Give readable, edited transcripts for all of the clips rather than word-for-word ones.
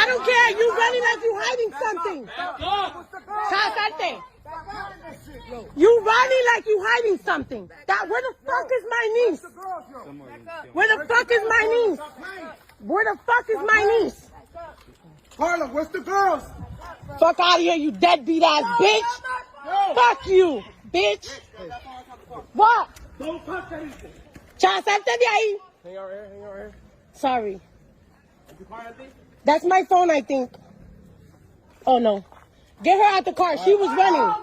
don't care. You running like you hiding something. You running like you hiding something. Where the fuck is my niece? Where the fuck is my niece? Where the fuck is my niece? Carla, where's the girls? Fuck out of here, you deadbeat ass bitch. Fuck you, bitch. What? Don't touch anything. Cha, salte de ahí. Hang out here. Sorry. That's my phone, I think. Oh no. Get her out the car. She was running.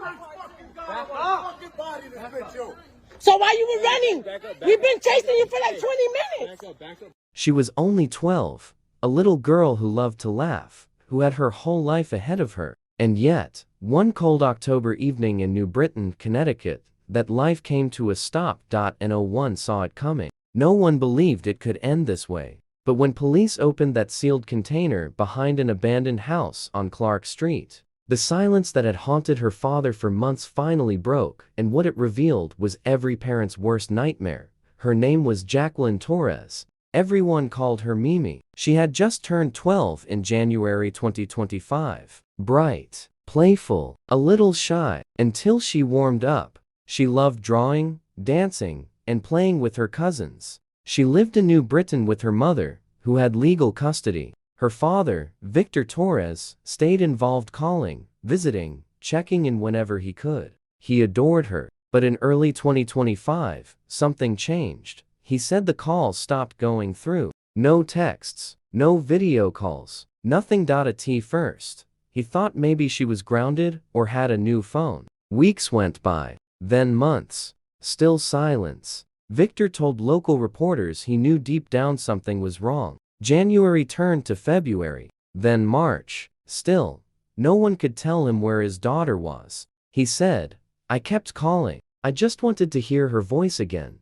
So why you were running? We've been chasing you for like 20 minutes. She was only 12, a little girl who loved to laugh, who had her whole life ahead of her. And yet, one cold October evening in New Britain, Connecticut, that life came to a stop. No one saw it coming. No one believed it could end this way. But when police opened that sealed container behind an abandoned house on Clark Street, the silence that had haunted her father for months finally broke, and what it revealed was every parent's worst nightmare. Her name was Jacqueline Torres. Everyone called her Mimi. She had just turned 12 in January 2025. Bright, playful, a little shy, until she warmed up. She loved drawing, dancing, and playing with her cousins. She lived in New Britain with her mother, who had legal custody. Her father, Victor Torres, stayed involved calling, visiting, checking in whenever he could. He adored her. But in early 2025, something changed. He said the calls stopped going through. No texts, no video calls, nothing. At first, he thought maybe she was grounded or had a new phone. Weeks went by, then months. Still silence. Victor told local reporters he knew deep down something was wrong. January turned to February, then March. Still, no one could tell him where his daughter was. He said, "I kept calling. I just wanted to hear her voice again."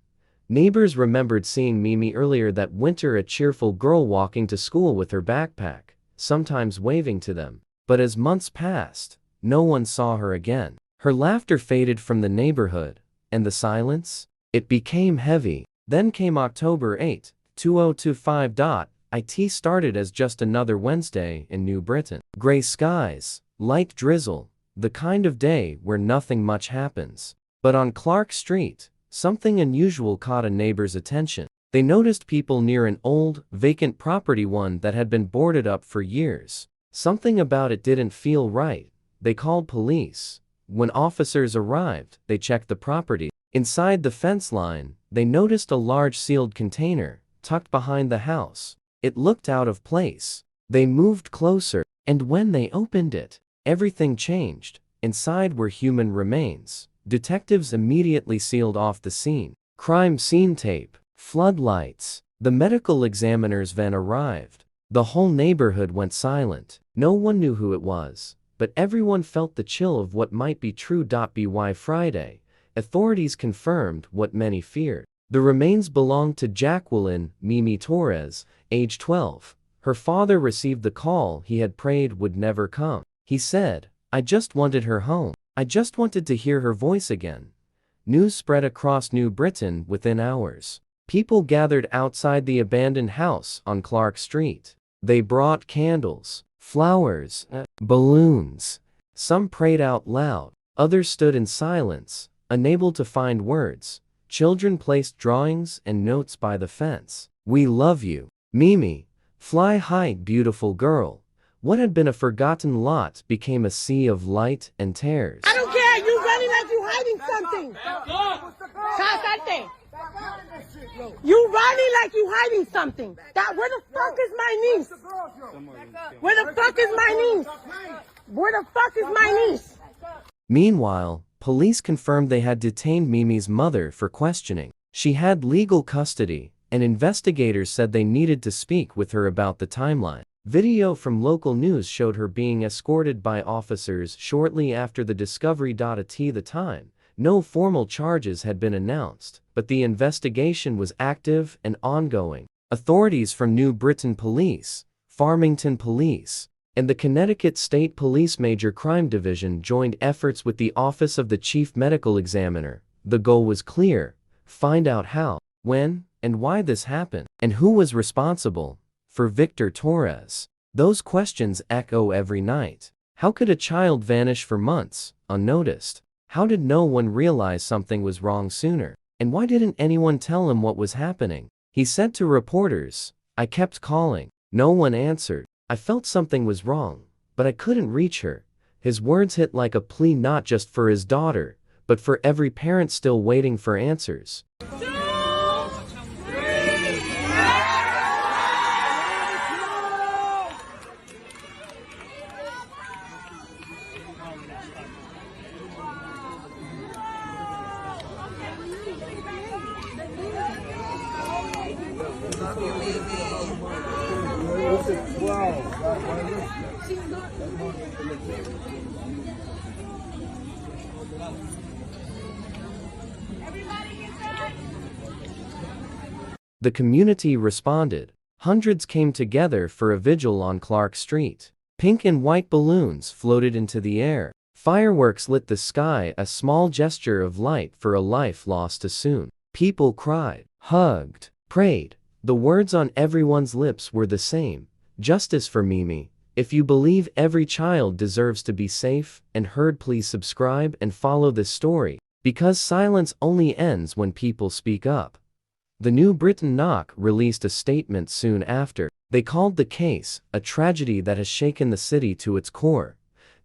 Neighbors remembered seeing Mimi earlier that winter, a cheerful girl walking to school with her backpack, sometimes waving to them. But as months passed, no one saw her again. Her laughter faded from the neighborhood, and the silence? It became heavy. Then came October 8, 2025. It started as just another Wednesday in New Britain. Gray skies, light drizzle, the kind of day where nothing much happens. But on Clark Street, something unusual caught a neighbor's attention. They noticed people near an old, vacant property, one that had been boarded up for years. Something about it didn't feel right. They called police. When officers arrived, they checked the property. Inside the fence line, they noticed a large sealed container, tucked behind the house. It looked out of place. They moved closer, and when they opened it, everything changed. Inside were human remains. Detectives immediately sealed off the scene. Crime scene tape, floodlights. The medical examiner's van arrived. The whole neighborhood went silent. No one knew who it was, but everyone felt the chill of what might be true. By Friday, authorities confirmed what many feared. The remains belonged to Jacqueline Mimi Torres, age 12. Her father received the call he had prayed would never come. He said, "I just wanted her home. I just wanted to hear her voice again." News spread across New Britain within hours. People gathered outside the abandoned house on Clark Street. They brought candles, flowers, balloons. Some prayed out loud. Others stood in silence, unable to find words. Children placed drawings and notes by the fence. "We love you, Mimi. Fly high, beautiful girl." What had been a forgotten lot became a sea of light and tears. I don't care. You running like you hiding something. You running like you hiding something. Where the fuck is my niece? Where the fuck is my niece? Where the fuck is my niece? Meanwhile, police confirmed they had detained Mimi's mother for questioning. She had legal custody, and investigators said they needed to speak with her about the timeline. Video from local news showed her being escorted by officers shortly after the discovery. At the time, no formal charges had been announced, but the investigation was active and ongoing. Authorities from New Britain Police, Farmington Police, and the Connecticut State Police Major Crime Division joined efforts with the Office of the Chief Medical Examiner. The goal was clear: find out how, when, and why this happened, and who was responsible. For Victor Torres, Those questions echo every night. How could a child vanish for months, unnoticed? How did no one realize something was wrong sooner? And why didn't anyone tell him what was happening? He said to reporters, "I kept calling. No one answered. I felt something was wrong, but I couldn't reach her." His words hit like a plea not just for his daughter, but for every parent still waiting for answers. The community responded. Hundreds came together for a vigil on Clark Street. Pink and white balloons floated into the air. Fireworks lit the sky, a small gesture of light for a life lost too soon. People cried, hugged, prayed. The words on everyone's lips were the same: justice for Mimi. If you believe every child deserves to be safe and heard, please subscribe and follow this story, because silence only ends when people speak up. The New Britain Knock released a statement soon after. They called the case a tragedy that has shaken the city to its core.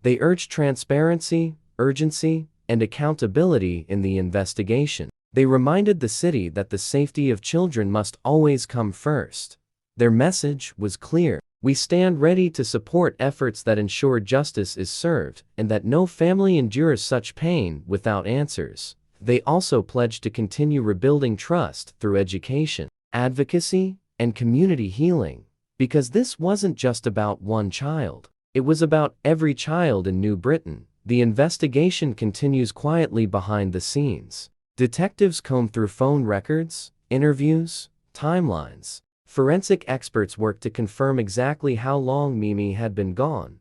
They urged transparency, urgency, and accountability in the investigation. They reminded the city that the safety of children must always come first. Their message was clear: we stand ready to support efforts that ensure justice is served and that no family endures such pain without answers. They also pledged to continue rebuilding trust through education, advocacy, and community healing. Because this wasn't just about one child. It was about every child in New Britain. The investigation continues quietly behind the scenes. Detectives comb through phone records, interviews, timelines. Forensic experts work to confirm exactly how long Mimi had been gone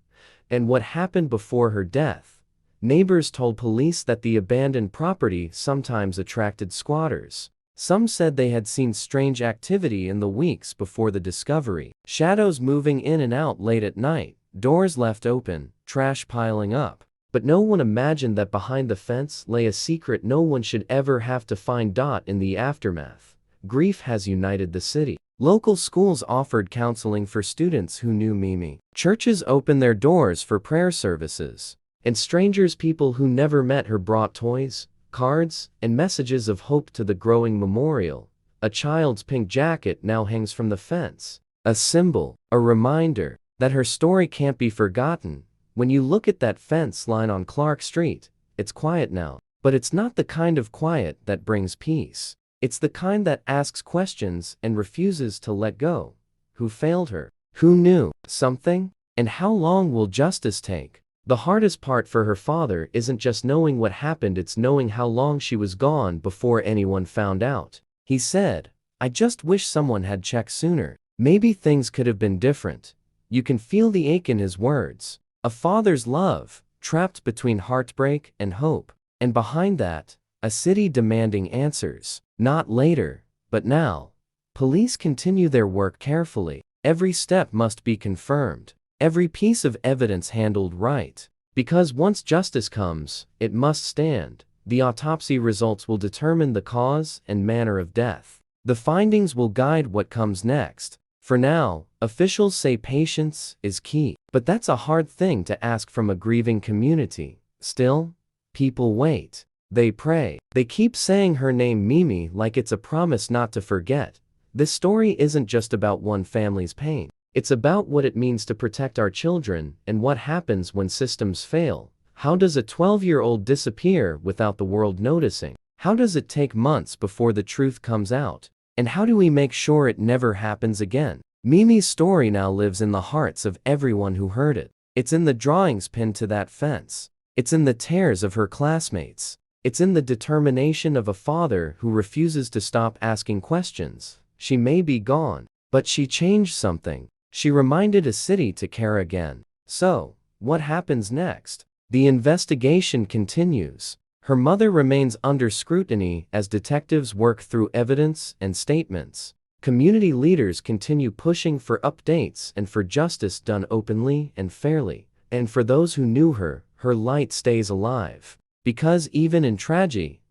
and what happened before her death. Neighbors told police that the abandoned property sometimes attracted squatters. Some said they had seen strange activity in the weeks before the discovery. Shadows moving in and out late at night, doors left open, trash piling up. But no one imagined that behind the fence lay a secret no one should ever have to find. In the aftermath, grief has united the city. Local schools offered counseling for students who knew Mimi. Churches opened their doors for prayer services. And strangers, people who never met her, brought toys, cards, and messages of hope to the growing memorial. A child's pink jacket now hangs from the fence, a symbol, a reminder that her story can't be forgotten. When you look at that fence line on Clark Street, it's quiet now, but it's not the kind of quiet that brings peace. It's the kind that asks questions and refuses to let go. Who failed her? Who knew something? And how long will justice take? The hardest part for her father isn't just knowing what happened, it's knowing how long she was gone before anyone found out. He said, "I just wish someone had checked sooner. Maybe things could have been different." You can feel the ache in his words. A father's love, trapped between heartbreak and hope. And behind that, a city demanding answers. Not later, but now. Police continue their work carefully. Every step must be confirmed. Every piece of evidence handled right. Because once justice comes, it must stand. The autopsy results will determine the cause and manner of death. The findings will guide what comes next. For now, officials say patience is key. But that's a hard thing to ask from a grieving community. Still, people wait. They pray. They keep saying her name, Mimi, like it's a promise not to forget. This story isn't just about one family's pain. It's about what it means to protect our children and what happens when systems fail. How does a 12-year-old disappear without the world noticing? How does it take months before the truth comes out? And how do we make sure it never happens again? Mimi's story now lives in the hearts of everyone who heard it. It's in the drawings pinned to that fence. It's in the tears of her classmates. It's in the determination of a father who refuses to stop asking questions. She may be gone, but she changed something. She reminded a city to care again. So, what happens next? The investigation continues. Her mother remains under scrutiny as detectives work through evidence and statements. Community leaders continue pushing for updates and for justice done openly and fairly. And for those who knew her, her light stays alive. Because even in tragedy,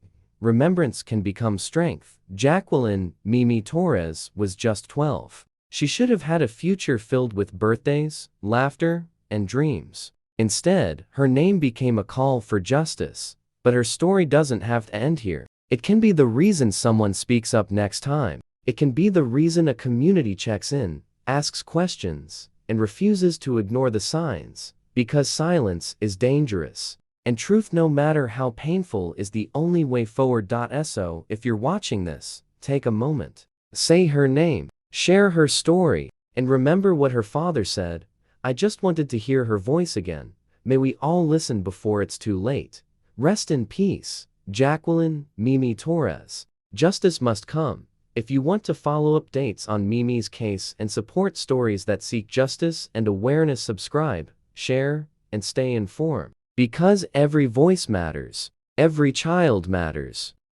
remembrance can become strength. Jacqueline Mimi Torres was just 12. She should have had a future filled with birthdays, laughter, and dreams. Instead, her name became a call for justice. But her story doesn't have to end here. It can be the reason someone speaks up next time. It can be the reason a community checks in, asks questions, and refuses to ignore the signs. Because silence is dangerous. And truth, no matter how painful, is the only way forward. So, if you're watching this, take a moment. Say her name, share her story, and remember what her father said. I just wanted to hear her voice again. May we all listen before it's too late. Rest in peace, Jacqueline Mimi Torres. Justice must come. If you want to follow updates on Mimi's case and support stories that seek justice and awareness, subscribe, share, and stay informed. Because every voice matters. Every child matters.